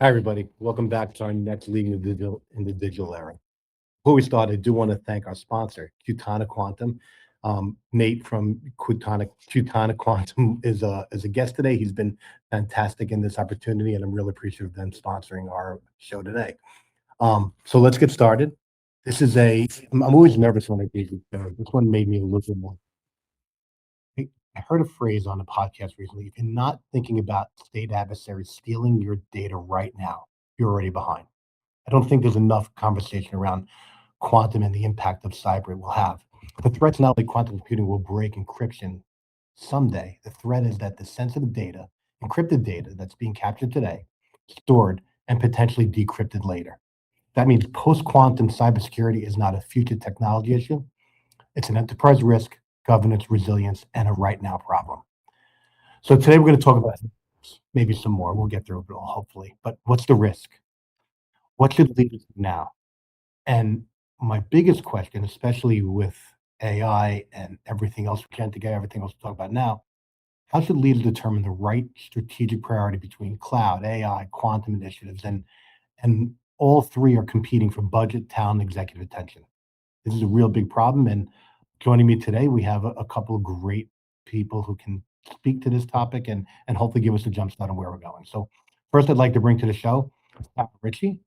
Hi, everybody. Welcome back to our next Leading in the Digital Era. Before we start, I do want to thank our sponsor, Qtonic Quantum. Nate from Qtonic Quantum is a guest today. He's been fantastic in this opportunity, and I'm really appreciative of them sponsoring our show today. So let's get started. I'm always nervous when I do these shows. This one made me a little bit more. I heard a phrase on a podcast recently. If you're not thinking about state adversaries stealing your data right now, you're already behind. I don't think there's enough conversation around quantum and the impact of cyber it will have. The threat's not like quantum computing will break encryption someday. The threat is that the sensitive data, encrypted data that's being captured today, stored, and potentially decrypted later. That means post-quantum cybersecurity is not a future technology issue. It's an enterprise risk, governance, resilience, and a right now problem. So today we're going to talk about maybe some more. We'll get through it all, hopefully. But what's the risk? What should leaders do now? And my biggest question, especially with AI and everything else we can't together, everything else we talk about now, how should leaders determine the right strategic priority between cloud, AI, quantum initiatives, and all three are competing for budget, talent, executive attention? This is a real big problem. And joining me today, we have a couple of great people who can speak to this topic and hopefully give us a jump start on where we're going. So first, I'd like to bring to the show Sarah Ritchie.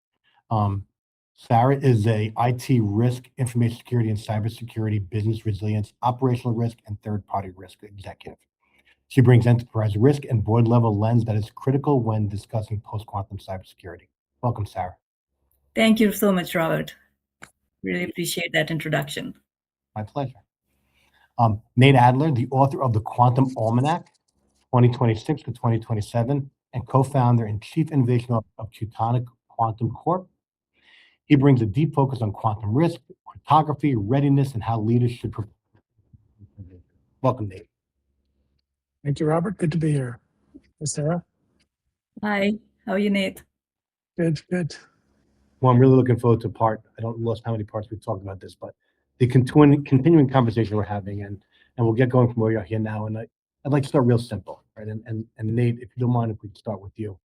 Sarah is a IT risk, information security, and cybersecurity, business resilience, operational risk, and third-party risk executive. She brings enterprise risk and board-level lens that is critical when discussing post-quantum cybersecurity. Welcome, Sarah. Thank you so much, Robert. Really appreciate that introduction. My pleasure. Nate Adler, the author of the Quantum Almanac, 2026 to 2027, and co-founder and chief innovation officer of Qtonic Quantum Corp. He brings a deep focus on quantum risk, cryptography, readiness, and how leaders should prepare. Welcome, Nate. Thank you, Robert. Good to be here. Hey, Sarah. Hi, how are you, Nate? Good. Well, I'm really looking forward to I don't know how many parts we've talked about this, but the continuing conversation we're having, and we'll get going from where we are here now. And I'd like to start real simple, right? And Nate, if you don't mind, if we could start with you.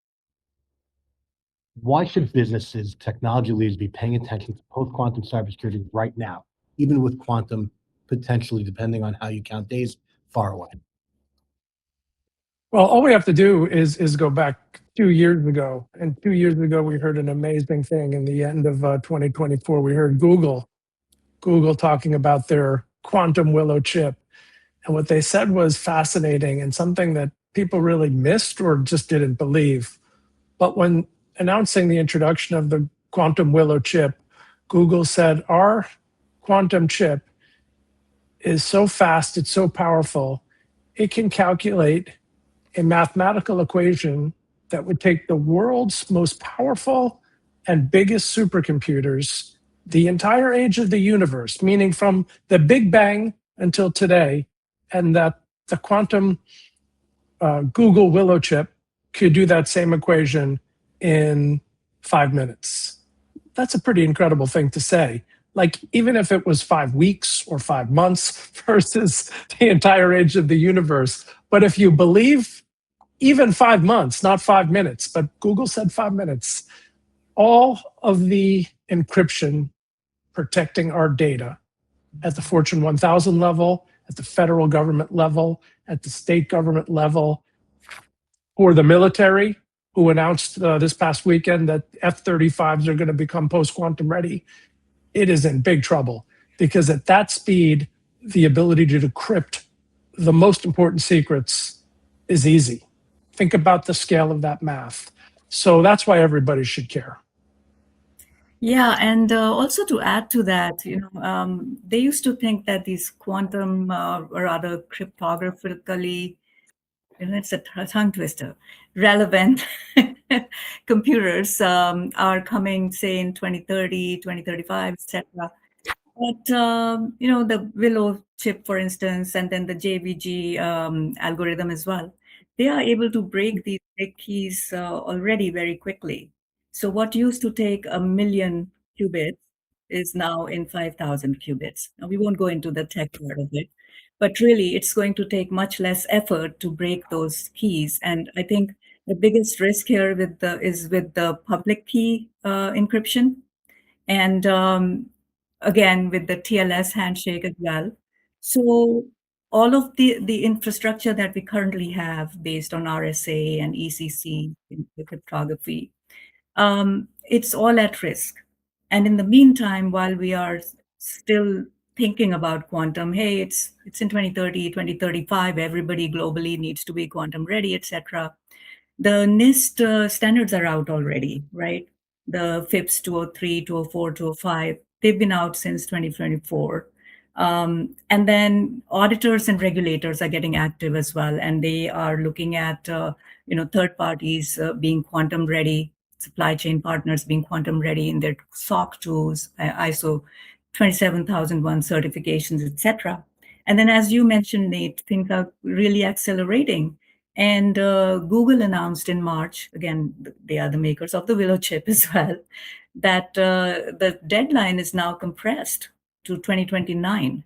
Why should businesses, technology leaders be paying attention to post-quantum cybersecurity right now, even with quantum potentially, depending on how you count days, far away? Well, all we have to do is go back 2 years ago. And 2 years ago, we heard an amazing thing. In the end of 2024, we heard Google talking about their quantum willow chip. And what they said was fascinating and something that people really missed or just didn't believe. But when announcing the introduction of the quantum willow chip, Google said, our quantum chip is so fast, it's so powerful, it can calculate a mathematical equation that would take the world's most powerful and biggest supercomputers, the entire age of the universe, meaning from the Big Bang until today, and that the quantum Google Willow chip could do that same equation in 5 minutes. That's a pretty incredible thing to say. Like, even if it was 5 weeks or 5 months versus the entire age of the universe. But if you believe even 5 months, not 5 minutes, but Google said 5 minutes, all of the encryption protecting our data at the Fortune 1000 level, at the federal government level, at the state government level, for the military, who announced this past weekend that F-35s are going to become post-quantum ready, it is in big trouble. Because at that speed, the ability to decrypt the most important secrets is easy. Think about the scale of that math. So that's why everybody should care. Yeah, and also to add to that, they used to think that these quantum, or rather cryptographically, it's a tongue twister, relevant computers are coming, say, in 2030, 2035, etc. But, the Willow chip, for instance, and then the JVG algorithm as well, they are able to break these big keys already very quickly. So what used to take 1,000,000 qubits is now in 5,000 qubits. Now, we won't go into the tech part of it, but really it's going to take much less effort to break those keys. And I think The biggest risk here is with the public key encryption, and again with the TLS handshake as well. So all of the infrastructure that we currently have based on RSA and ECC in the cryptography, it's all at risk. And in the meantime, while we are still thinking about quantum, hey, it's in 2030, 2035, everybody globally needs to be quantum ready, etc. The NIST standards are out already, right? The FIPS 203, 204, 205, they've been out since 2024. And then auditors and regulators are getting active as well, and they are looking at third parties being quantum ready, supply chain partners being quantum ready in their SOC 2s, ISO 27001 certifications, etc. And then, as you mentioned, Nate, things are really accelerating. And Google announced in March, again, they are the makers of the Willow chip as well, that the deadline is now compressed to 2029.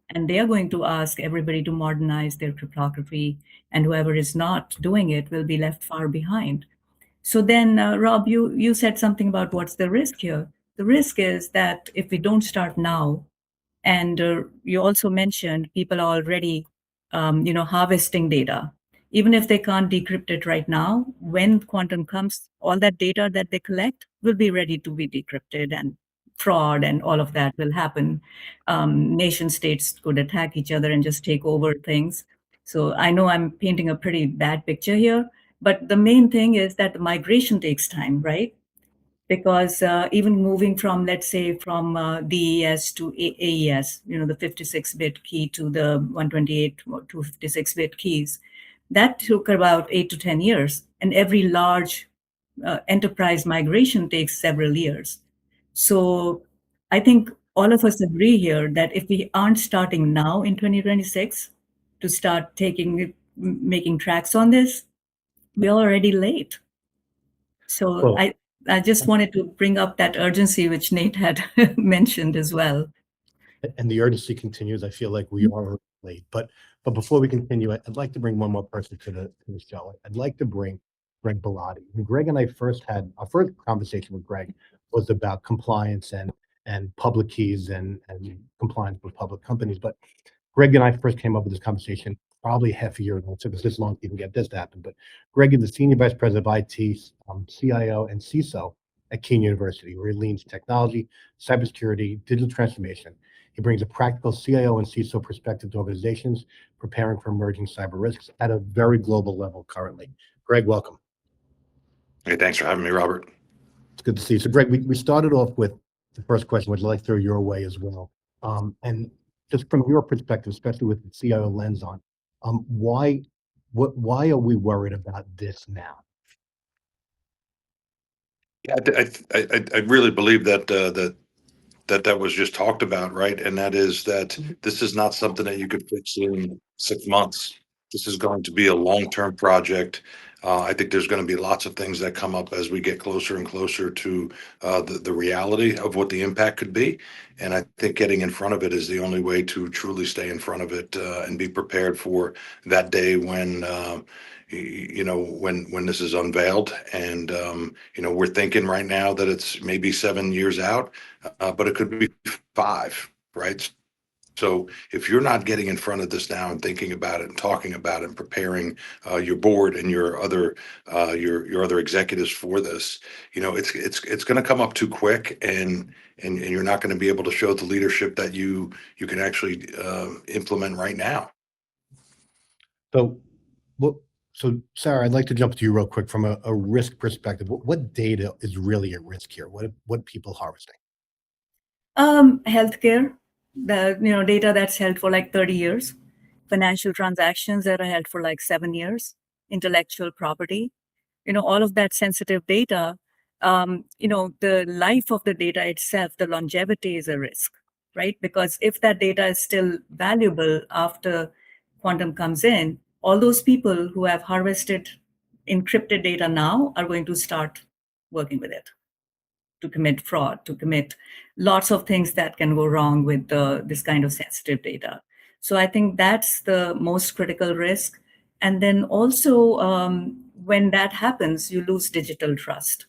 And they are going to ask everybody to modernize their cryptography, and whoever is not doing it will be left far behind. So then, Rob, you said something about what's the risk here. The risk is that if we don't start now, and you also mentioned people are already, harvesting data. Even if they can't decrypt it right now, when quantum comes, all that data that they collect will be ready to be decrypted, and fraud and all of that will happen. Nation states could attack each other and just take over things. So I know I'm painting a pretty bad picture here, but the main thing is that the migration takes time, right? Because even moving from, let's say, from DES to AES, the 56-bit key to the 128 or 256-bit keys, that took about 8 to 10 years. And every large enterprise migration takes several years. So I think all of us agree here that if we aren't starting now in 2026 to start making tracks on this, we're already late. So Well, I just wanted to bring up that urgency which Nate had mentioned as well. and the urgency continues. I feel like we are late, but before we continue, I'd like to bring one more person to the show. I'd like to bring Greg Bellotti. When Greg and I first had our first conversation with Greg was about compliance and public keys and compliance with public companies. But Greg and I first came up with this conversation probably half a year ago. It took us this long to even get this to happen. But Greg is the Senior Vice President of IT, CIO, and CISO at Keene University, where he leads technology, cybersecurity, digital transformation. He brings a practical CIO and CISO perspective to organizations preparing for emerging cyber risks at a very global level currently. Greg, welcome. Hey, thanks for having me, Robert. It's good to see you. So, Greg, we started off with the first question, which I'd like to throw your way as well. And just from your perspective, especially with the CIO lens on, why are we worried about this now? Yeah, I really believe that that was just talked about, right? And that is that this is not something that you could fix in 6 months. This is going to be a long-term project. I think there's going to be lots of things that come up as we get closer and closer to the reality of what the impact could be. And I think getting in front of it is the only way to truly stay in front of it and be prepared for that day when when this is unveiled. And we're thinking right now that it's maybe 7 years out, but it could be 5, right? So if you're not getting in front of this now and thinking about it and talking about it and preparing your board and your other executives for this, it's going to come up too quick, and you're not going to be able to show the leadership that you can actually implement right now. So, so Sarah, I'd like to jump to you real quick from a risk perspective. What data is really at risk here? What people harvesting? Healthcare, the data that's held for like 30 years, financial transactions that are held for like 7 years, intellectual property, all of that sensitive data. The life of the data itself, the longevity is a risk, right? Because if that data is still valuable after quantum comes in, all those people who have harvested encrypted data now are going to start working with it to commit fraud, to commit lots of things that can go wrong with this kind of sensitive data. So I think that's the most critical risk. And then also when that happens, you lose digital trust.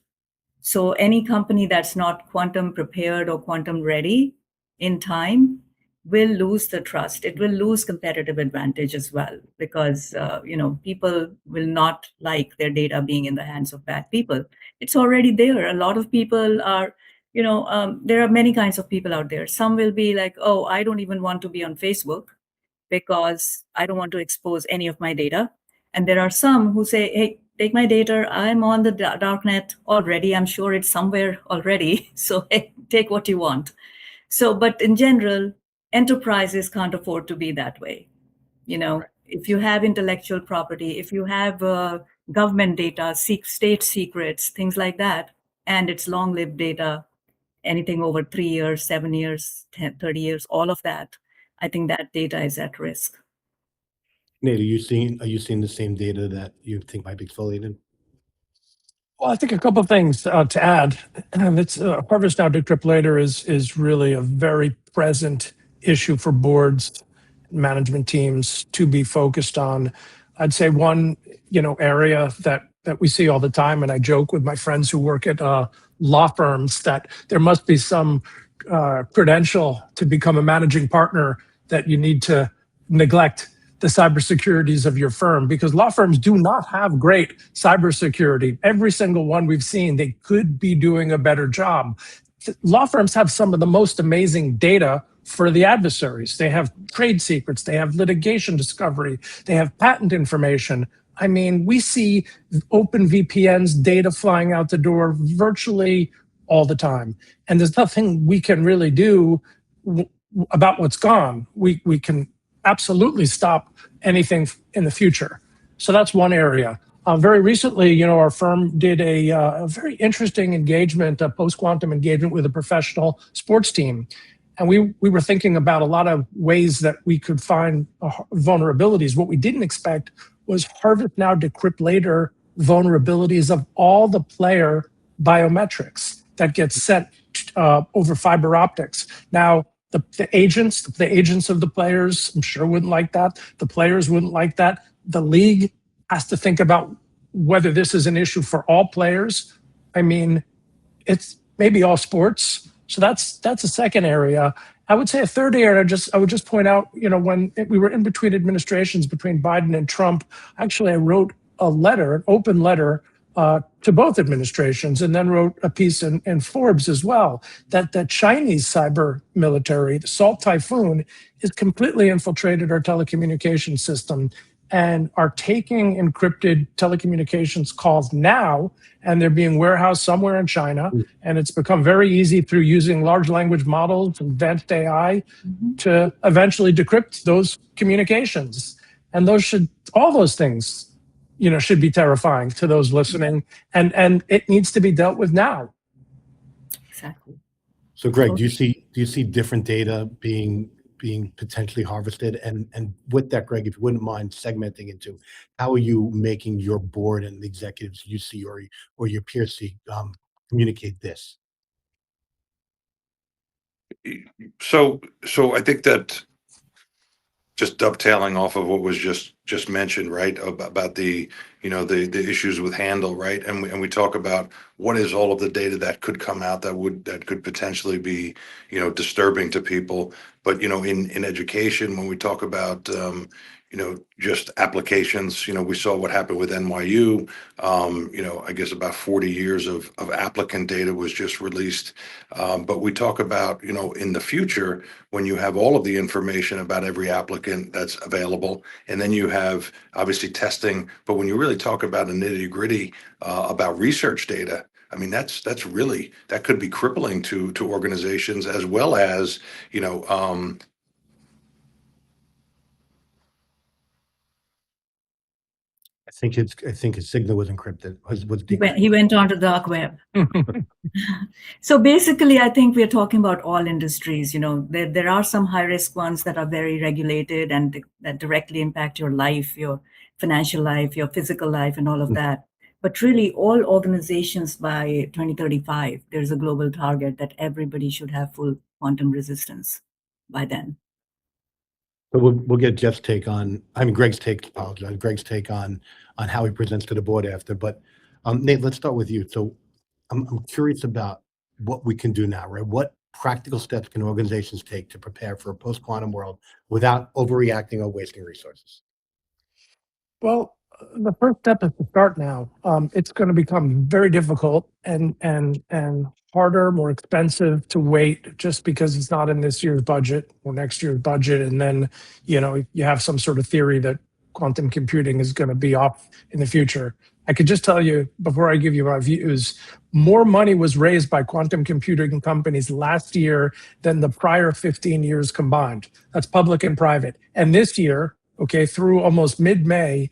So any company that's not quantum prepared or quantum ready in time will lose the trust. It will lose competitive advantage as well, because people will not like their data being in the hands of bad people. It's already there. A lot of people are, there are many kinds of people out there. Some will be like, oh, I don't even want to be on Facebook because I don't want to expose any of my data. And there are some who say, hey, take my data. I'm on the darknet already. I'm sure it's somewhere already. So hey, take what you want. So, but in general, enterprises can't afford to be that way. Right. If you have intellectual property, if you have government data, state secrets, things like that, and it's long-lived data, anything over 3 years, 7 years, 10, 30 years, all of that, I think that data is at risk. Nate, are you seeing the same data that you think might be exfoliated? Well, I think a couple of things to add. And it's Harvest Now Decrypt Later is really a very present issue for boards, management teams to be focused on. I'd say one area that we see all the time, and I joke with my friends who work at law firms that there must be some credential to become a managing partner that you need to neglect the cybersecurities of your firm, because law firms do not have great cybersecurity. Every single one we've seen, they could be doing a better job. Law firms have some of the most amazing data for the adversaries. They have trade secrets, they have litigation discovery, they have patent information. I mean, we see open VPNs data flying out the door virtually all the time. And there's nothing we can really do about what's gone. We can absolutely stop anything in the future. So that's one area. Very recently, our firm did a very interesting engagement, a post-quantum engagement with a professional sports team. And we were thinking about a lot of ways that we could find vulnerabilities. What we didn't expect was Harvest Now Decrypt Later vulnerabilities of all the player biometrics that get sent over fiber optics. Now, the agents of the players, I'm sure wouldn't like that. The players wouldn't like that. The league has to think about whether this is an issue for all players. I mean, it's maybe all sports. So that's a second area. I would say a third area, I would just point out, when we were in between administrations between Biden and Trump, actually I wrote a letter, an open letter to both administrations, and then wrote a piece in Forbes as well, that the Chinese cyber military, the Salt Typhoon, is completely infiltrated our telecommunications system and are taking encrypted telecommunications calls now, and they're being warehoused somewhere in China. And it's become very easy through using large language models, advanced AI, to eventually decrypt those communications. And all those things, should be terrifying to those listening, and it needs to be dealt with now. Exactly. So, Greg, do you see different data being potentially harvested? And with that, Greg, if you wouldn't mind segmenting into how are you making your board and the executives you see or your peers see communicate this? So I think that, just dovetailing off of what was just mentioned, right, about the the issues with handle, right, and we talk about what is all of the data that could come out that could potentially be disturbing to people. But in education, when we talk about just applications, we saw what happened with NYU. I guess about 40 years of applicant data was just released. But we talk about in the future, when you have all of the information about every applicant that's available, and then you have obviously testing. But when you really talk about a nitty gritty about research data, I mean, that could be crippling to organizations, as well as I think his signal was encrypted. Was He went on to the dark web. So basically, I think we're talking about all industries. There are some high risk ones that are very regulated and that directly impact your life, your financial life, your physical life, and all of that. But really, all organizations by 2035, there's a global target that everybody should have full quantum resistance by then. But we'll get Jeff's take on, Greg's take, apologize, Greg's take on how he presents to the board after. But Nate, let's start with you. So I'm curious about what we can do now, right? What practical steps can organizations take to prepare for a post-quantum world without overreacting or wasting resources? Well, the first step is to start now. It's going to become very difficult and harder, more expensive to wait just because it's not in this year's budget or next year's budget. And then, you have some sort of theory that quantum computing is going to be off in the future. I could just tell you before I give you my views, more money was raised by quantum computing companies last year than the prior 15 years combined. That's public and private. And this year, okay, through almost mid-May,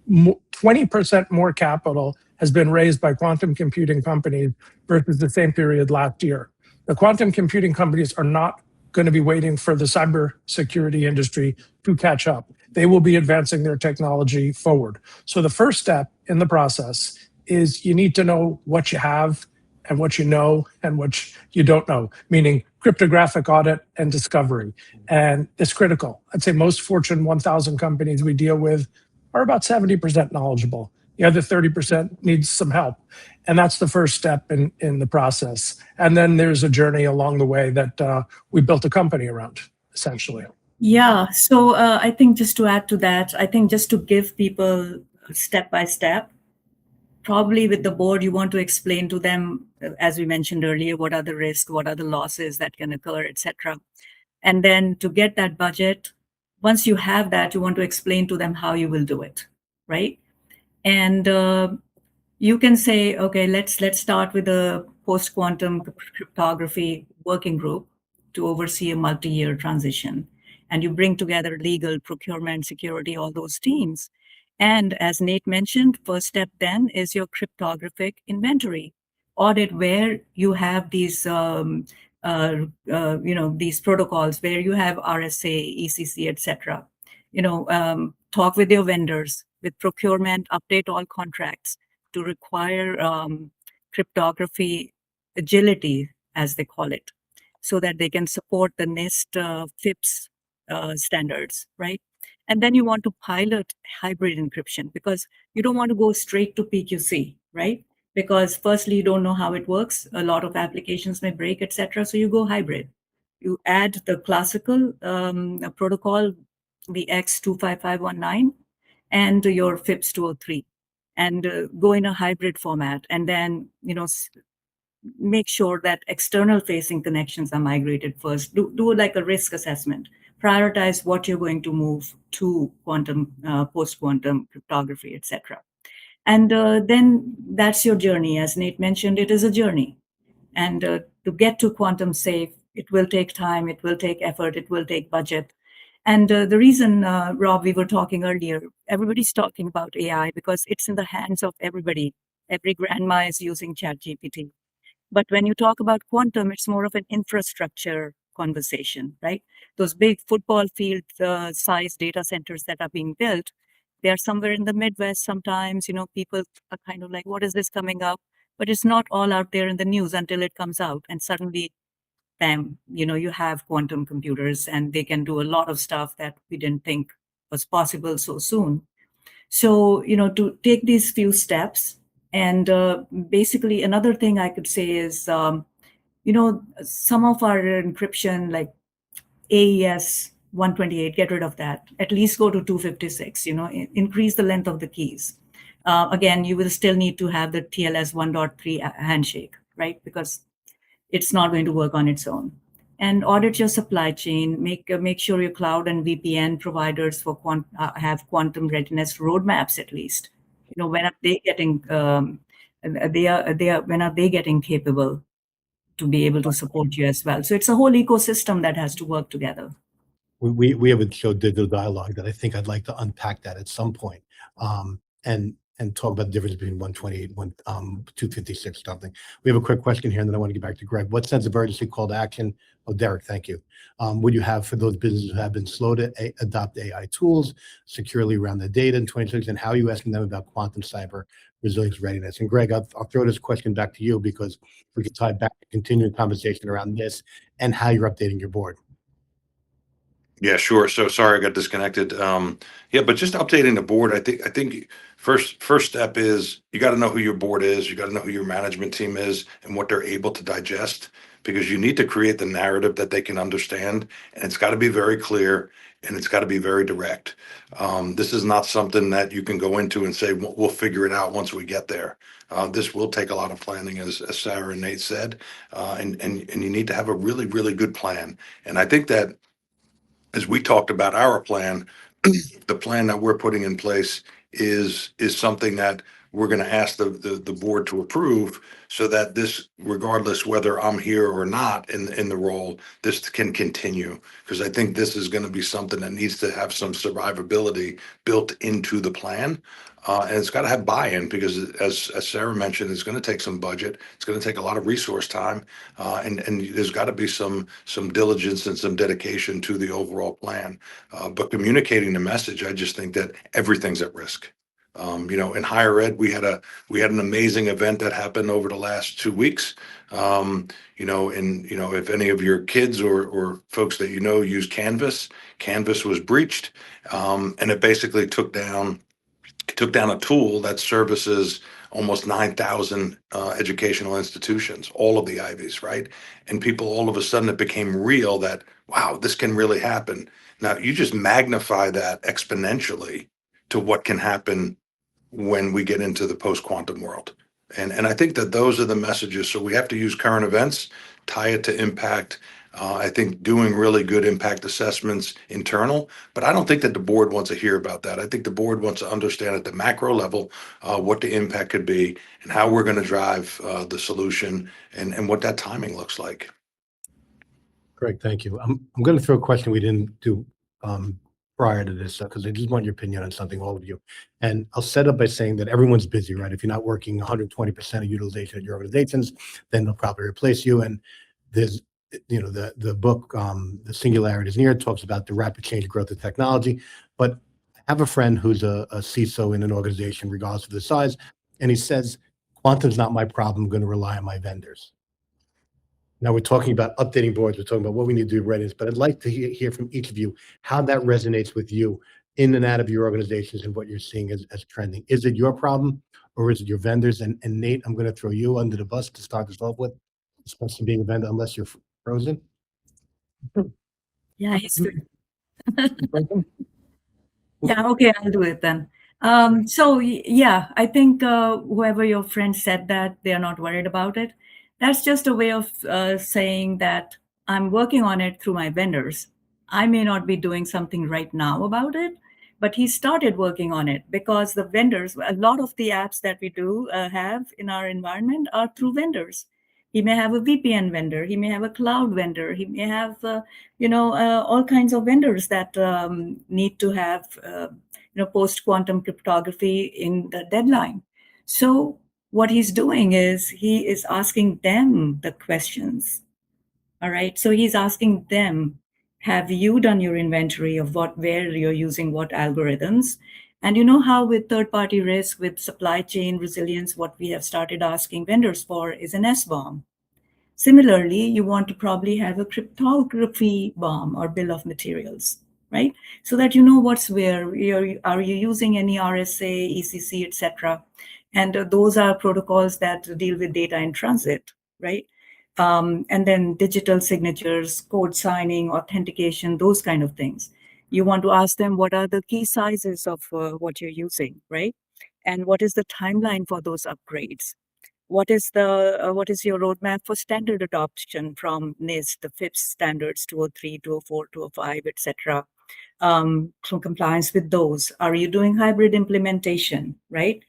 20% more capital has been raised by quantum computing companies versus the same period last year. The quantum computing companies are not going to be waiting for the cybersecurity industry to catch up. They will be advancing their technology forward. So the first step in the process is you need to know what you have and what you know and what you don't know, meaning cryptographic audit and discovery. And it's critical. I'd say most Fortune 1000 companies we deal with are about 70% knowledgeable. The other 30% needs some help. And that's the first step in the process. And then there's a journey along the way that we built a company around, essentially. Yeah. So I think just to add to that, I think just to give people step by step, probably with the board, you want to explain to them, as we mentioned earlier, what are the risks, what are the losses that can occur, etc. And then to get that budget, once you have that, you want to explain to them how you will do it, right? And you can say, okay, let's start with a post-quantum cryptography working group to oversee a multi-year transition. And you bring together legal, procurement, security, all those teams. And as Nate mentioned, first step then is your cryptographic inventory. Audit where you have these, these protocols, where you have RSA, ECC, etc. Talk with your vendors, with procurement, update all contracts to require cryptography agility, as they call it, so that they can support the NIST FIPS standards, right? And then you want to pilot hybrid encryption because you don't want to go straight to PQC, right? Because firstly, you don't know how it works. A lot of applications may break, etc. So you go hybrid. You add the classical protocol, the X25519, and your FIPS 203, and go in a hybrid format. And then, make sure that external facing connections are migrated first. Do like a risk assessment. Prioritize what you're going to move to quantum, post-quantum cryptography, etc. And then that's your journey. As Nate mentioned, it is a journey. And to get to quantum safe, it will take time, it will take effort, it will take budget. And the reason, Rob, we were talking earlier, everybody's talking about AI because it's in the hands of everybody. Every grandma is using ChatGPT. But when you talk about quantum, it's more of an infrastructure conversation, right? Those big football field size data centers that are being built, they are somewhere in the Midwest sometimes. People are kind of like, what is this coming up? But it's not all out there in the news until it comes out. And suddenly, bam, you have quantum computers and they can do a lot of stuff that we didn't think was possible so soon. So, to take these few steps. And basically, another thing I could say is, some of our encryption, like AES 128, get rid of that. At least go to 256, increase the length of the keys. Again, you will still need to have the TLS 1.3 handshake, right? Because it's not going to work on its own. And audit your supply chain. Make sure your cloud and VPN providers for have quantum readiness roadmaps at least. When are they getting when are they getting capable to be able to support you as well? So it's a whole ecosystem that has to work together. We have a show, Digital Dialogue, that I think I'd like to unpack that at some point, and talk about the difference between 128 and 256 something. We have a quick question here, and then I want to get back to Greg. What sense of urgency, call to action? Oh, Derek, thank you. Would you have for those businesses who have been slow to adopt AI tools securely around the data in 2026, and how are you asking them about quantum cyber resilience readiness? And Greg, I'll throw this question back to you because we can tie back to continuing conversation around this and how you're updating your board. Yeah, sure. So sorry I got disconnected. Yeah, but just updating the board, I think first step is you got to know who your board is, you got to know who your management team is and what they're able to digest, because you need to create the narrative that they can understand, and it's got to be very clear and it's got to be very direct. This is not something that you can go into and say we'll figure it out once we get there. This will take a lot of planning, as Sarah and Nate said, and you need to have a really, really good plan. And I think that as we talked about our plan, the plan that we're putting in place is something that we're going to ask the board to approve, so that this, regardless whether I'm here or not in the role, this can continue. Because I think this is going to be something that needs to have some survivability built into the plan. And it's got to have buy-in, because as Sarah mentioned, it's going to take some budget. It's going to take a lot of resource time, and there's got to be some diligence and some dedication to the overall plan. But communicating the message, I just think that everything's at risk. In higher ed, we had an amazing event that happened over the last 2 weeks. If any of your kids or folks that use Canvas, Canvas was breached, and it basically took down a tool that services almost 9,000 educational institutions, all of the Ivies, right? And people, all of a sudden, it became real that, wow, this can really happen. Now, you just magnify that exponentially to what can happen when we get into the post-quantum world. And I think that those are the messages. So we have to use current events, tie it to impact. I think doing really good impact assessments internal, but I don't think that the board wants to hear about that. I think the board wants to understand at the macro level what the impact could be and how we're going to drive the solution, and what that timing looks like. Greg, thank you. I'm going to throw a question we didn't do prior to this, because I just want your opinion on something, all of you. And I'll set up by saying that everyone's busy, right? If you're not working 120% of utilization at your organizations, then they'll probably replace you. And there's, the book, The Singularity is Near, talks about the rapid change growth of technology. But I have a friend who's a CISO in an organization, regardless of the size, and he says, quantum's not my problem, I'm going to rely on my vendors. Now we're talking about updating boards, we're talking about what we need to do readiness, but I'd like to hear from each of you how that resonates with you in and out of your organizations and what you're seeing as trending. Is it your problem or is it your vendors? And Nate, I'm going to throw you under the bus to start this off with, especially being a vendor, unless you're frozen. Yeah, he's good. Yeah, okay, I'll do it then. Yeah, I think whoever your friend said that they're not worried about it, that's just a way of saying that I'm working on it through my vendors. I may not be doing something right now about it, but he started working on it because the vendors, a lot of the apps that we do have in our environment are through vendors. He may have a VPN vendor, he may have a cloud vendor, he may have all kinds of vendors that need to have post-quantum cryptography in the deadline. So what he's doing is he is asking them the questions. All right. So he's asking them, have you done your inventory of where you're using what algorithms? And you know how with third-party risk, with supply chain resilience, what we have started asking vendors for is an SBOM. Similarly, you want to probably have a cryptography BOM or bill of materials, right? So that you know what's where. Are you using any RSA, ECC, etc.? And those are protocols that deal with data in transit, right? And then digital signatures, code signing, authentication, those kind of things. You want to ask them what are the key sizes of what you're using, right? And what is the timeline for those upgrades? What is your roadmap for standard adoption from NIST, the FIPS standards 203, 204, 205, etc.? So compliance with those. Are you doing hybrid implementation, right?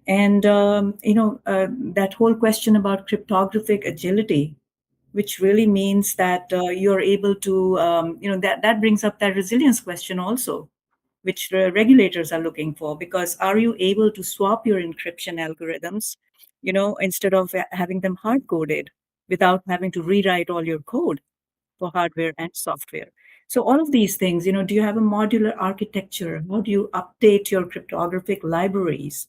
And that whole question about cryptographic agility, which really means that you're able to, that brings up that resilience question also, which the regulators are looking for, because are you able to swap your encryption algorithms, instead of having them hard coded without having to rewrite all your code for hardware and software? So all of these things, do you have a modular architecture? How do you update your cryptographic libraries?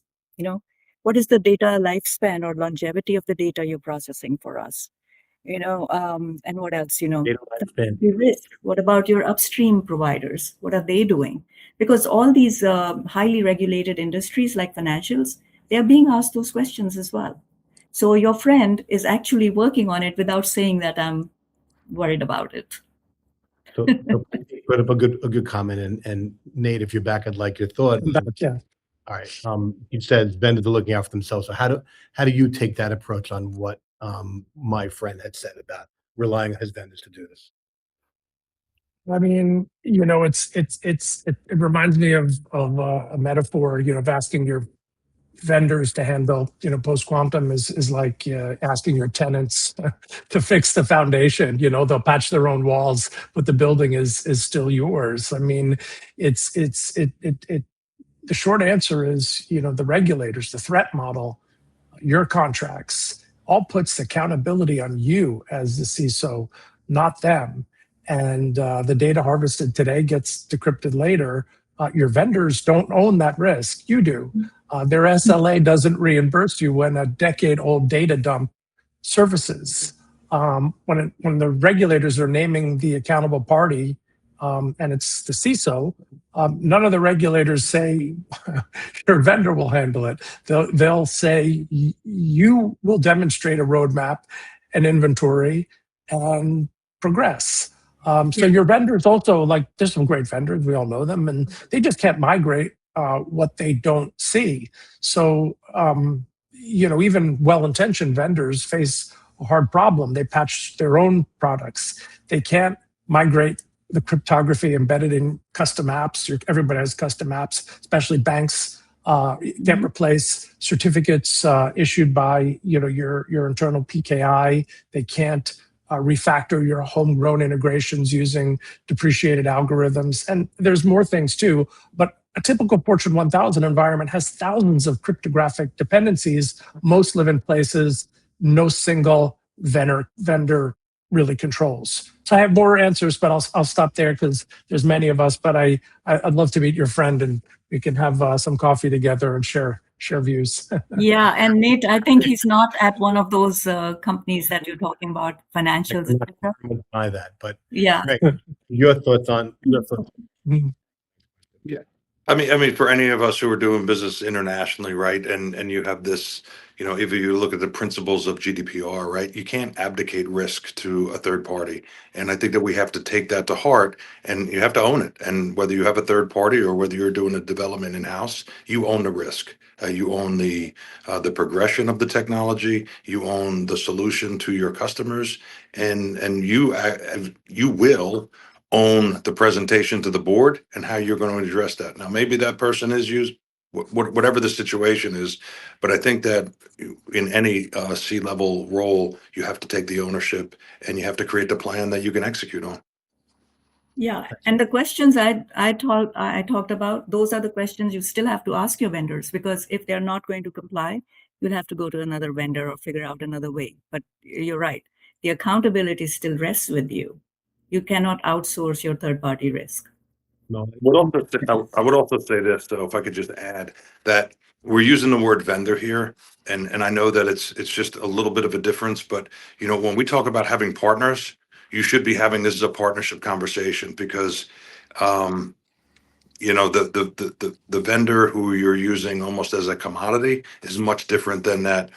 What is the data lifespan or longevity of the data you're processing for us? And what else, Data lifespan. the risk. What about your upstream providers? What are they doing? Because all these highly regulated industries like financials, they are being asked those questions as well. So your friend is actually working on it without saying that I'm worried about it. So put up a good comment, and Nate, if you're back, I'd like your thought. Yeah. All right. He says vendors are looking out for themselves. So how do you take that approach on what my friend had said about relying on his vendors to do this? I mean, it reminds me of a metaphor, of asking your vendors to handle, post quantum is like asking your tenants to fix the foundation. They'll patch their own walls, but the building is still yours. I mean, the short answer is, the regulators, the threat model, your contracts, all puts accountability on you as the CISO, not them. And the data harvested today gets decrypted later. Your vendors don't own that risk. You do. Their SLA doesn't reimburse you when a decade-old data dump surfaces. When the regulators are naming the accountable party, and it's the CISO, none of the regulators say your vendor will handle it. They'll say you will demonstrate a roadmap, an inventory, and progress. So your vendors also, like, there's some great vendors, we all know them, and they just can't migrate what they don't see. So, even well-intentioned vendors face a hard problem. They patch their own products. They can't migrate the cryptography embedded in custom apps. Everybody has custom apps, especially banks. Can't replace certificates issued by your internal PKI. They can't refactor your homegrown integrations using depreciated algorithms. And there's more things too. But a typical Fortune 1000 environment has thousands of cryptographic dependencies. Most live in places no single vendor really controls. So I have more answers, but I'll stop there because there's many of us. But I'd love to meet your friend and we can have some coffee together and share views. Yeah, and Nate, I think he's not at one of those companies that you're talking about, financials. I'm not gonna deny that, but Yeah. Greg, your thoughts on Yeah. I mean, for any of us who are doing business internationally, right? And you have this, if you look at the principles of GDPR, right? You can't abdicate risk to a third party. And I think that we have to take that to heart and you have to own it. And whether you have a third party or whether you're doing a development in-house, you own the risk. You own the progression of the technology. You own the solution to your customers, and you will own the presentation to the board and how you're going to address that. Now, maybe that person is used, whatever the situation is, but I think that in any C-level role, you have to take the ownership and you have to create the plan that you can execute on. Yeah, and the questions I talked about, those are the questions you still have to ask your vendors, because if they're not going to comply, you'll have to go to another vendor or figure out another way. But you're right, the accountability still rests with you. You cannot outsource your third-party risk. no. I would also say this, though, if I could just add that we're using the word vendor here, and I know that it's just a little bit of a difference, but when we talk about having partners, you should be having this as a partnership conversation because the vendor who you're using almost as a commodity is much different than that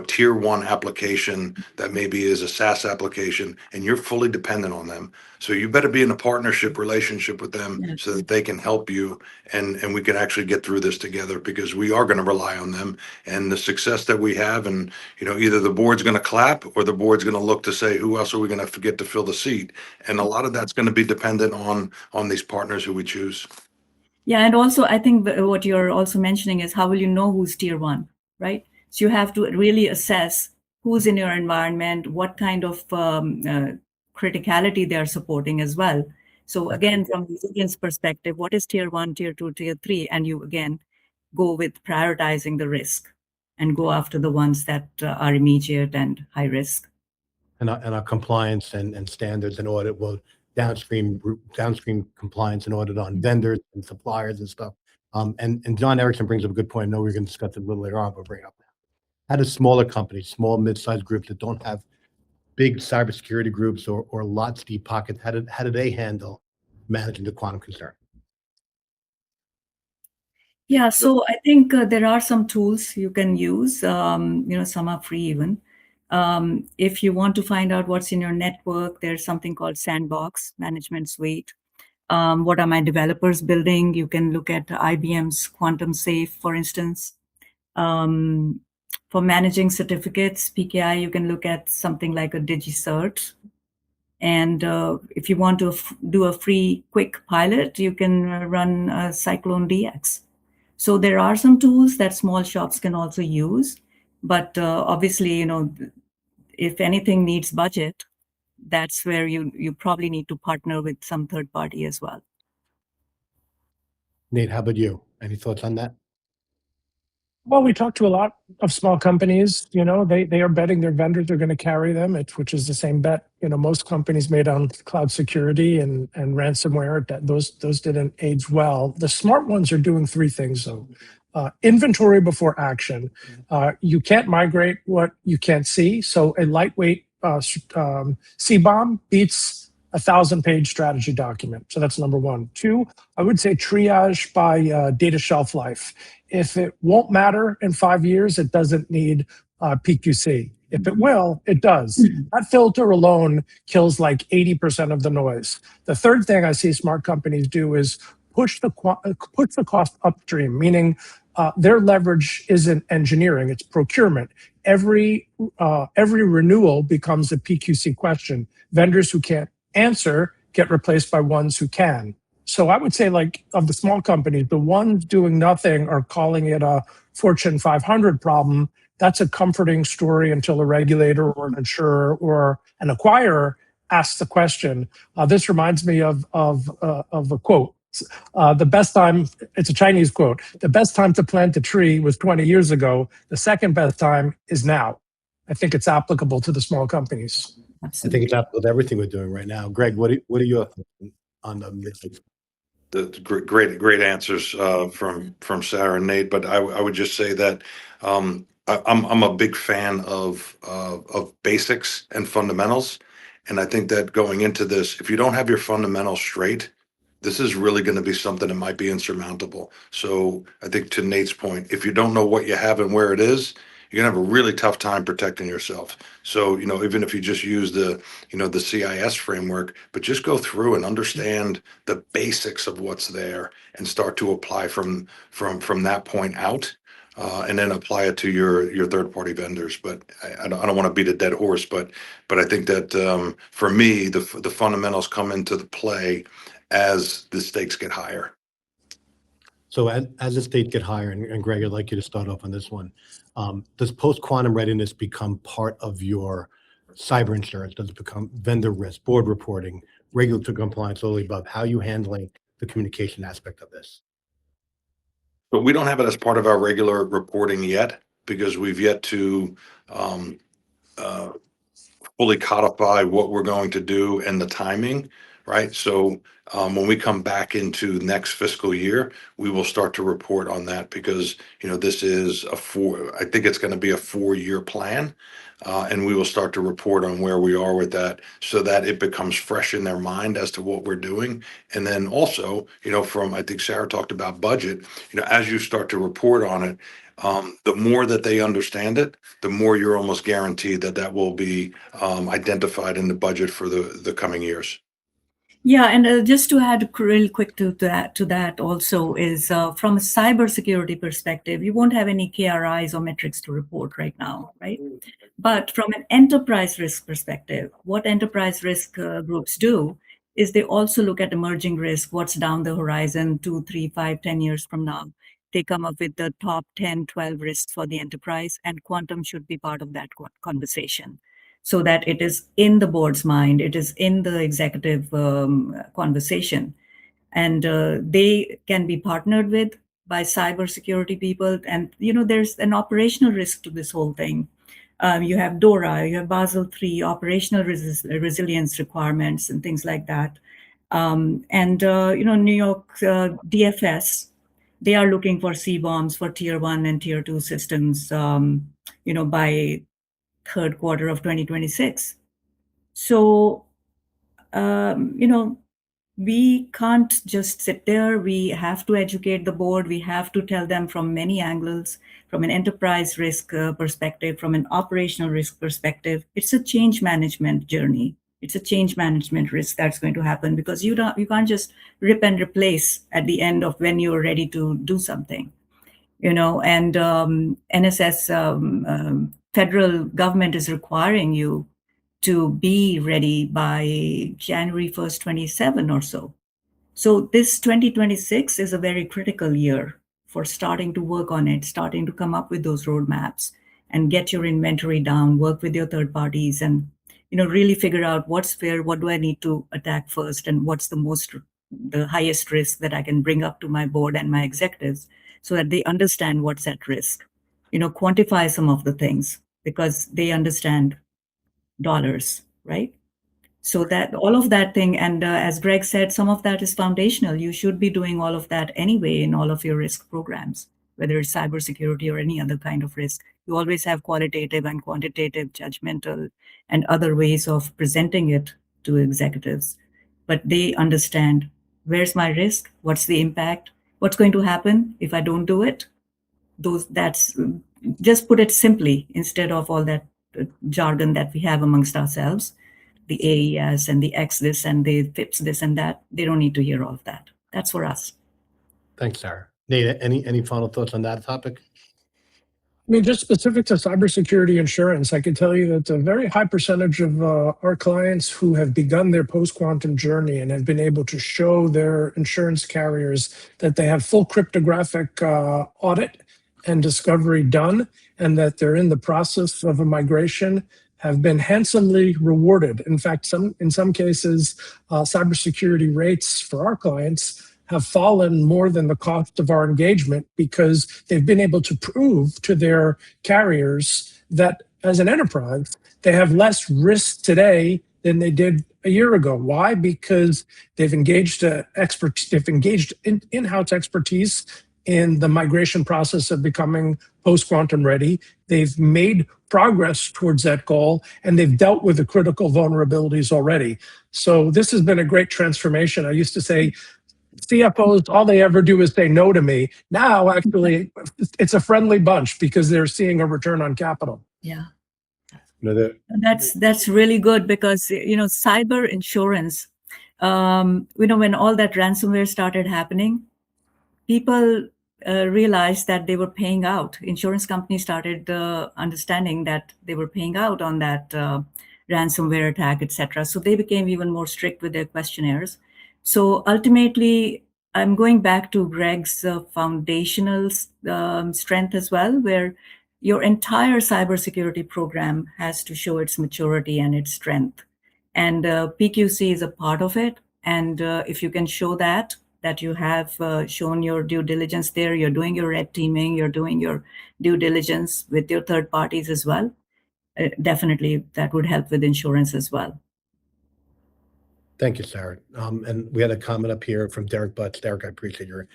tier one application that maybe is a SaaS application and you're fully dependent on them. So you better be in a partnership relationship with them so that they can help you and we can actually get through this together, because we are going to rely on them and the success that we have. And either the board's going to clap or the board's going to look to say, who else are we going to forget to fill the seat? And a lot of that's going to be dependent on these partners who we choose. Yeah, and also I think what you're also mentioning is how will you know who's tier one, right? So you have to really assess who's in your environment, what kind of criticality they're supporting as well. So again, from the resilience perspective, what is tier one, tier two, tier three? And you again go with prioritizing the risk and go after the ones that are immediate and high risk. And our compliance and standards and audit will downstream compliance and audit on vendors and suppliers and stuff. And John Erickson brings up a good point. I know we're going to discuss it a little later on, but bring it up now. How do smaller companies, small, mid-sized groups that don't have big cybersecurity groups or lots deep pockets, how do they handle managing the quantum concern? Yeah, so I think there are some tools you can use. Some are free even. If you want to find out what's in your network, there's something called Sandbox Management Suite. What are my developers building? You can look at IBM's Quantum Safe, for instance. Um, for managing certificates, PKI, you can look at something like a DigiCert. And if you want to do a free quick pilot, you can run Cyclone DX. So there are some tools that small shops can also use, but obviously, if anything needs budget, that's where you probably need to partner with some third party as well. Nate, how about you? Any thoughts on that? Well, we talked to a lot of small companies. They are betting their vendors are going to carry them, which is the same bet most companies made on cloud security and ransomware. That those didn't age well. The smart ones are doing three things though. Inventory before action. You can't migrate what you can't see. So a lightweight CBOM beats 1,000-page strategy document. So that's number one. Two, I would say triage by data shelf life. If it won't matter in 5 years, it doesn't need PQC. If it will, it does. That filter alone kills like 80% of the noise. The third thing I see smart companies do is push the cost upstream, meaning their leverage isn't engineering, it's procurement. Every renewal becomes a PQC question. Vendors who can't answer get replaced by ones who can. So I would say, like, of the small companies, the ones doing nothing or calling it a Fortune 500 problem, that's a comforting story until a regulator or an insurer or an acquirer asks the question. This reminds me of a quote. The best time, it's a Chinese quote, the best time to plant a tree was 20 years ago. The second best time is now. I think it's applicable to the small companies. I think it's applicable to everything we're doing right now. Greg, what are your thoughts on The great answers from Sarah and Nate, but I would just say that I'm a big fan of basics and fundamentals, and I think that going into this, if you don't have your fundamentals straight, this is really going to be something that might be insurmountable. So I think to Nate's point, if you don't know what you have and where it is, you're gonna have a really tough time protecting yourself. So even if you just use the CIS framework, but just go through and understand the basics of what's there and start to apply from that point out, and then apply it to your third party vendors. But I don't want to beat a dead horse, but I think that for me the fundamentals come into the play as the stakes get higher. So as the stakes get higher, and Greg, I'd like you to start off on this one. Does post-quantum readiness become part of your cyber insurance? Does it become vendor risk, board reporting, regulatory compliance, all the above? How are you handling the communication aspect of this? But we don't have it as part of our regular reporting yet because we've yet to fully codify what we're going to do and the timing, right? So when we come back into next fiscal year, we will start to report on that because this is I think it's going to be a 4-year plan, and we will start to report on where we are with that so that it becomes fresh in their mind as to what we're doing. And then also, from I think Sarah talked about budget, as you start to report on it, the more that they understand it, the more you're almost guaranteed that will be identified in the budget for the coming years. Yeah, and just to add real quick to that also is from a cybersecurity perspective, you won't have any KRIs or metrics to report right now, right? But from an enterprise risk perspective, what enterprise risk groups do is they also look at emerging risk, what's down the horizon 2, 3, 5, 10 years from now. They come up with the top 10, 12 risks for the enterprise, and quantum should be part of that conversation, so that it is in the board's mind, it is in the executive conversation. And they can be partnered with by cybersecurity people. And, there's an operational risk to this whole thing. You have DORA, you have Basel III, operational resilience requirements and things like that. New York DFS, they are looking for CBOMs for tier 1 and tier 2 systems, by third quarter of 2026. So, you know, we can't just sit there. We have to educate the board. We have to tell them from many angles, from an enterprise risk perspective, from an operational risk perspective. It's a change management journey. It's a change management risk that's going to happen, because you can't just rip and replace at the end of when you're ready to do something. And NSS, federal government is requiring you to be ready by January 1st, 27 or so. So this 2026 is a very critical year for starting to work on it, starting to come up with those roadmaps and get your inventory down, work with your third parties, and really figure out what's fair, what do I need to attack first, and what's the highest risk that I can bring up to my board and my executives, so that they understand what's at risk. Quantify some of the things, because they understand dollars, right? So that all of that thing, and as Greg said, some of that is foundational. You should be doing all of that anyway in all of your risk programs, whether it's cybersecurity or any other kind of risk. You always have qualitative and quantitative, judgmental, and other ways of presenting it to executives. But they understand, where's my risk? What's the impact? What's going to happen if I don't do it? That's just put it simply, instead of all that jargon that we have amongst ourselves, the AES and the X this and the FIPS this and that. They don't need to hear all of that. That's for us. Thanks, Sarah. Nate, any final thoughts on that topic? I mean, just specific to cybersecurity insurance, I can tell you that a very high percentage of our clients who have begun their post-quantum journey and have been able to show their insurance carriers that they have full cryptographic audit and discovery done, and that they're in the process of a migration, have been handsomely rewarded. In fact, in some cases, cybersecurity rates for our clients have fallen more than the cost of our engagement, because they've been able to prove to their carriers that as an enterprise, they have less risk today than they did a year ago. Why? Because they've engaged in-house expertise in the migration process of becoming post-quantum ready. They've made progress towards that goal, and they've dealt with the critical vulnerabilities already. So this has been a great transformation. I used to say, CFOs, all they ever do is say no to me. Now, actually, it's a friendly bunch, because they're seeing a return on capital. Yeah. That's really good, because cyber insurance, when all that ransomware started happening, people realized that they were paying out. Insurance companies started understanding that they were paying out on that ransomware attack, etc. So they became even more strict with their questionnaires. So ultimately, I'm going back to Greg's foundational strength as well, where your entire cybersecurity program has to show its maturity and its strength. And PQC is a part of it. And if you can show that you have shown your due diligence there, you're doing your red teaming, you're doing your due diligence with your third parties as well, definitely that would help with insurance as well. Thank you, Sarah. And we had a comment up here from Derek Butts. Derek, I appreciate your.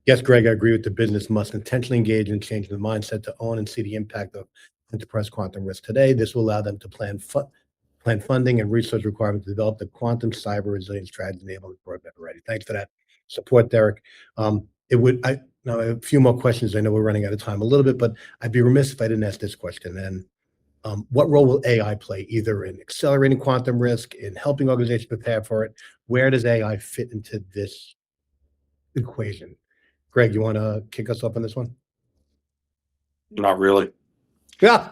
Yes, Greg, I agree with the business must intentionally engage in changing the mindset to own and see the impact of enterprise quantum risk today. This will allow them to plan funding and resource requirements to develop the quantum cyber resilience strategy enabled roadmap already. Thanks for that support, Derek. Now I have a few more questions. I know we're running out of time a little bit, but I'd be remiss if I didn't ask this question. And what role will AI play, either in accelerating quantum risk, in helping organizations prepare for it? Where does AI fit into this equation? Greg, you want to kick us off on this one? Not really. Yeah.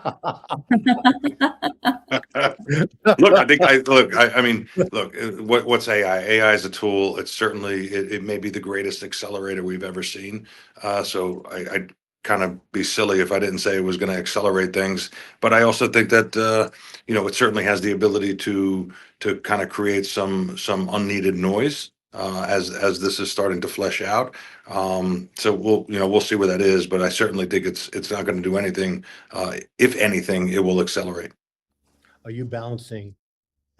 Look, I mean, look, what's AI? AI is a tool. It's certainly, it may be the greatest accelerator we've ever seen. So I'd kind of be silly if I didn't say it was going to accelerate things. But I also think that, it certainly has the ability to kind of create some unneeded noise as this is starting to flesh out. So we'll see where that is. But I certainly think it's not going to do anything. If anything, it will accelerate. Are you balancing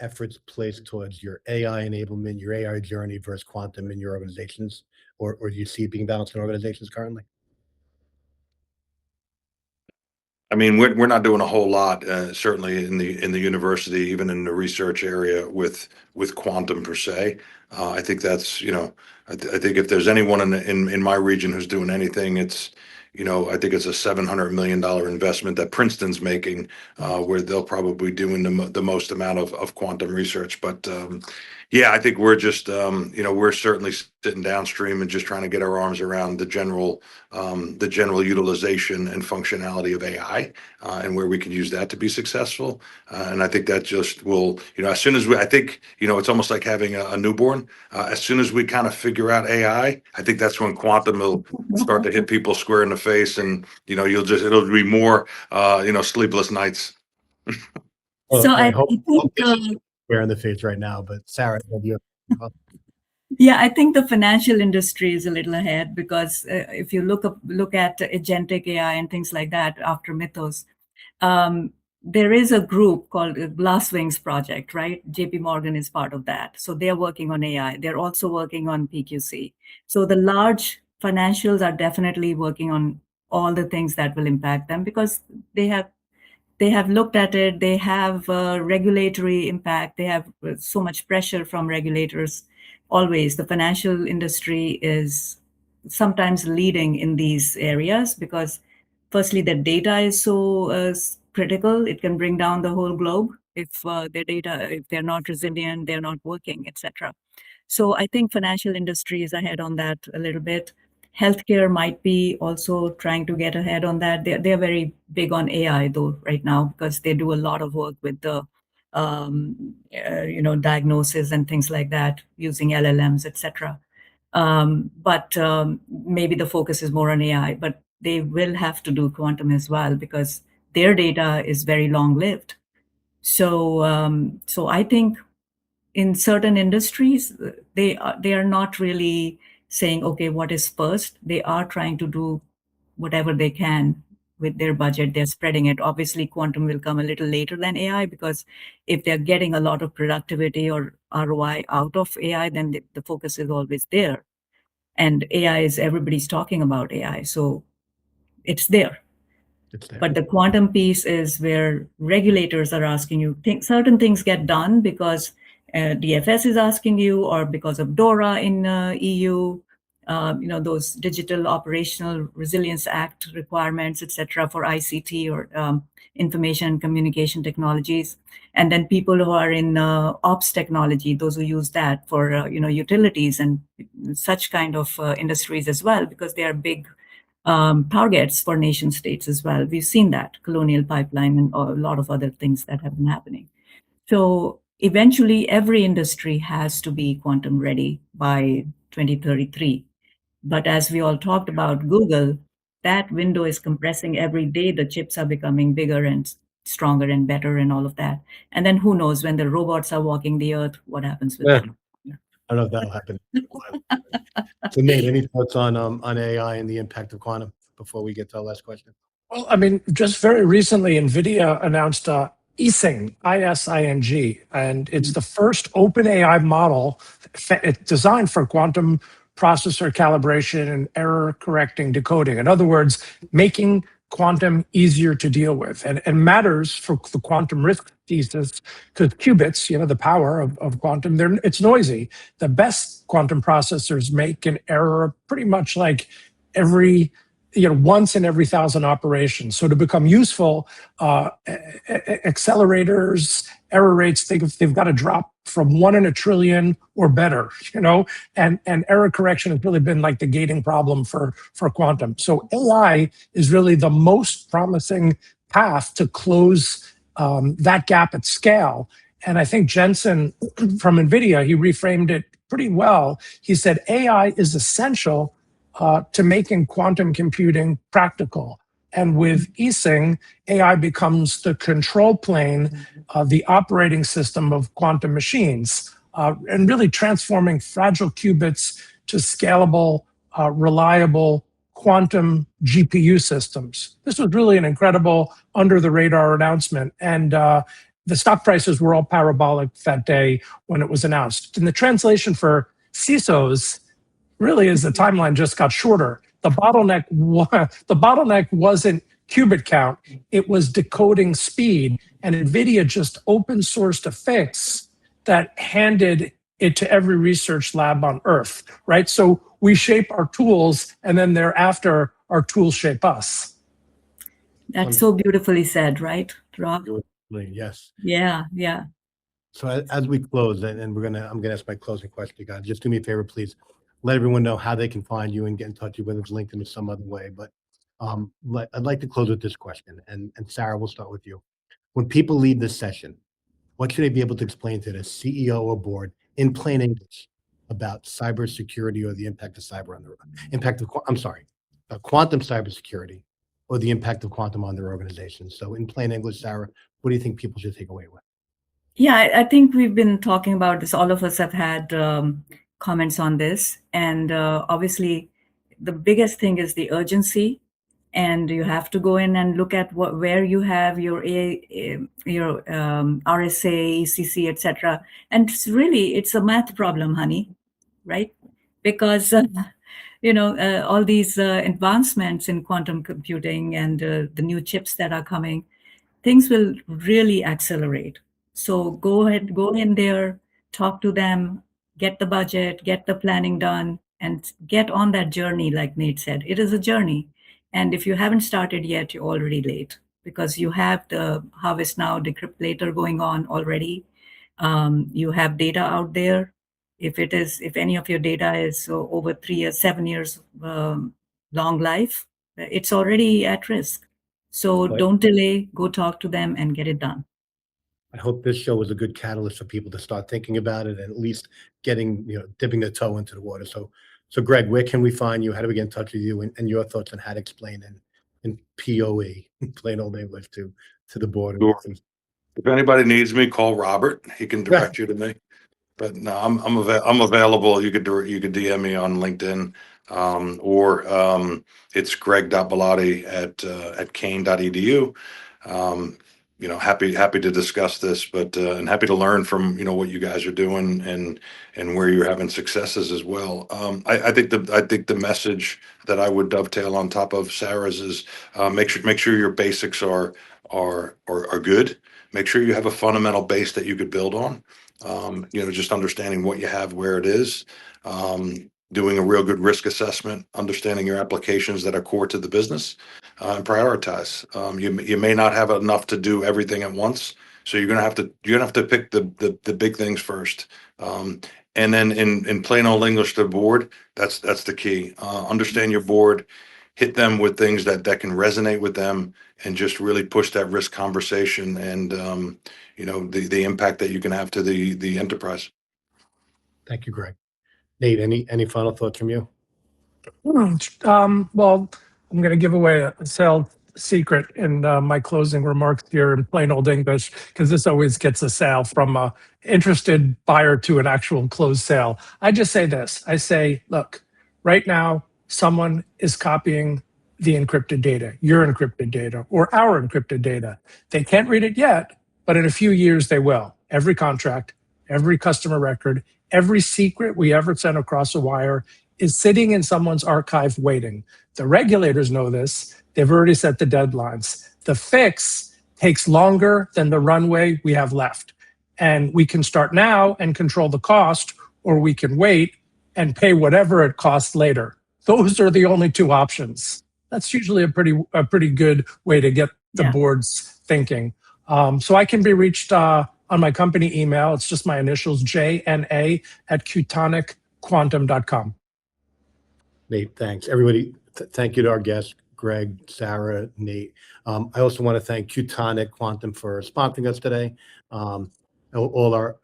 efforts placed towards your AI enablement, your AI journey versus quantum in your organizations, or do you see it being balanced in organizations currently? I mean, we're not doing a whole lot, certainly in the university, even in the research area with quantum per se. I think that's, I think if there's anyone in my region who's doing anything, it's, I think it's a $700 million investment that Princeton's making, where they'll probably be doing the most amount of quantum research. But yeah, I think we're just, we're certainly sitting downstream and just trying to get our arms around the general utilization and functionality of AI, and where we can use that to be successful. And I think that just will, as soon as I think, it's almost like having a newborn. As soon as we kind of figure out AI, I think that's when quantum will start to hit people square in the face, and it'll be more, sleepless nights. Well, So I I hope think, we're in the face right now, but Sarah, have you? yeah, I think the financial industry is a little ahead because if you look at agentic AI and things like that after Mythos, there is a group called Glasswings Project, right? JP Morgan is part of that. So they're working on AI. They're also working on PQC. So the large financials are definitely working on all the things that will impact them because they have looked at it. They have regulatory impact. They have so much pressure from regulators. Always, the financial industry is sometimes leading in these areas because, firstly, the data is so critical. It can bring down the whole globe if their data, if they're not resilient, they're not working, etc. So I think financial industry is ahead on that a little bit. Healthcare might be also trying to get ahead on that. They're very big on AI though right now because they do a lot of work with the diagnosis and things like that using LLMs, etc. But maybe the focus is more on AI, but they will have to do quantum as well because their data is very long lived. So I think in certain industries, they are not really saying, okay, what is first? They are trying to do whatever they can with their budget. They're spreading it. Obviously, quantum will come a little later than AI because if they're getting a lot of productivity or ROI out of AI, then the focus is always there. And AI is, everybody's talking about AI, so it's there. It's there. But the quantum piece is where regulators are asking you, certain things get done because DFS is asking you, or because of DORA in EU, those Digital Operational Resilience Act requirements, etc., for ICT or information and communication technologies. And then people who are in ops technology, those who use that for utilities and such kind of industries as well, because they are big targets for nation states as well. We've seen that, Colonial Pipeline and a lot of other things that have been happening. So eventually every industry has to be quantum ready by 2033. But as we all talked about Google, that window is compressing every day. The chips are becoming bigger and stronger and better and all of that. And then who knows, when the robots are walking the earth, what happens with them? I don't know if that'll happen. So Nate, any thoughts on AI and the impact of quantum before we get to our last question? Well, I mean, just very recently, NVIDIA announced Ising, I-S-I-N-G, and it's the first open AI model designed for quantum processor calibration and error correcting decoding. In other words, making quantum easier to deal with, and matters for the quantum risk thesis because qubits, the power of quantum, it's noisy. The best quantum processors make an error pretty much like once in every 1,000 operations. So to become useful, accelerators, error rates, they've got to drop from 1 in a trillion or better, and error correction has really been like the gating problem for quantum. So AI is really the most promising path to close that gap at scale. And I think Jensen from NVIDIA, he reframed it pretty well. He said, AI is essential to making quantum computing practical. And with Ising, AI becomes the control plane, the operating system of quantum machines, and really transforming fragile qubits to scalable, reliable quantum GPU systems. This was really an incredible under-the-radar announcement. And the stock prices were all parabolic that day when it was announced. And the translation for CISOs really is the timeline just got shorter. The bottleneck wasn't qubit count. It was decoding speed. And NVIDIA just open sourced a fix that handed it to every research lab on Earth, right? So we shape our tools, and then thereafter, our tools shape us. That's so beautifully said, right, Rob? Yes. Yeah, yeah. So as we close, and I'm gonna ask my closing question, you guys. Just do me a favor, please. Let everyone know how they can find you and get in touch with you, whether it's LinkedIn or some other way. But I'd like to close with this question, and Sarah, we'll start with you. When people leave this session, what should they be able to explain to the CEO or board in plain English about cybersecurity or the impact of cyber on quantum cybersecurity or the impact of quantum on their organization? So in plain English, Sarah, what do you think people should take away with? Yeah, I think we've been talking about this. All of us have had comments on this. And obviously, the biggest thing is the urgency. And you have to go in and look at where you have your RSA, ECC, etc. And it's a math problem, honey, right? Because all these advancements in quantum computing and the new chips that are coming, things will really accelerate. So go ahead, go in there, talk to them, get the budget, get the planning done, and get on that journey. Like Nate said, it is a journey. And if you haven't started yet, you're already late, because you have the harvest now, decrypt later going on already. You have data out there. If any of your data is over 3 years, 7 years long life, it's already at risk. So Right. don't delay, go talk to them and get it done. I hope this show was a good catalyst for people to start thinking about it and at least dipping their toe into the water. So Greg, where can we find you? How do we get in touch with you, and your thoughts on how to explain in POE, plain old English, to the board? Sure. If anybody needs me, call Robert. He can direct you to me. But no, I'm available. You could DM me on LinkedIn, or it's greg.bellotti at kane.edu. Happy to discuss this, but and happy to learn from what you guys are doing and where you're having successes as well. I think the message that I would dovetail on top of Sarah's is make sure your basics are good. Make sure you have a fundamental base that you could build on. Just understanding what you have, where it is, doing a real good risk assessment, understanding your applications that are core to the business, and prioritize. You may not have enough to do everything at once, so you're gonna have to pick the big things first. And then in plain old English, the board, that's the key. Understand your board, hit them with things that can resonate with them, and just really push that risk conversation and the impact that you can have to the enterprise. Thank you, Greg. Nate, any final thoughts from you? Well, I'm going to give away a sales secret in my closing remarks here in plain old English, because this always gets a sale from an interested buyer to an actual closed sale. I just say this. I say, look, right now, someone is copying the encrypted data, your encrypted data, or our encrypted data. They can't read it yet, but in a few years they will. Every contract, every customer record, every secret we ever sent across a wire is sitting in someone's archive waiting. The regulators know this. They've already set the deadlines. The fix takes longer than the runway we have left. And we can start now and control the cost, or we can wait and pay whatever it costs later. Those are the only two options. That's usually a pretty good way to get the board's thinking. So I can be reached on my company email. It's just my initials, jna@qtonicquantum.com. Nate, thanks. Everybody, thank you to our guests, Greg, Sarah, Nate. I also want to thank Qtonic Quantum for sponsoring us today. All our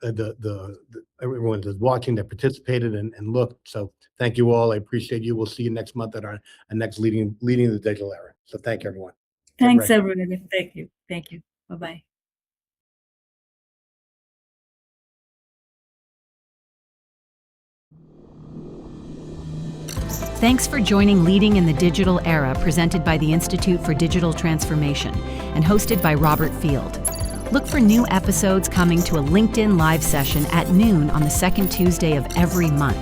everyone that's watching, that participated and looked. So thank you all. I appreciate you. We'll see you next month at our next leading the digital era. So thank you, everyone. Thanks, everyone. Thank you. Bye-bye. Thanks for joining Leading in the Digital Era, presented by the Institute for Digital Transformation and hosted by Robert Field. Look for new episodes coming to a LinkedIn live session at noon on the second Tuesday of every month.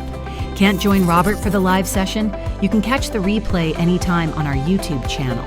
Can't join Robert for the live session? You can catch the replay anytime on our YouTube channel.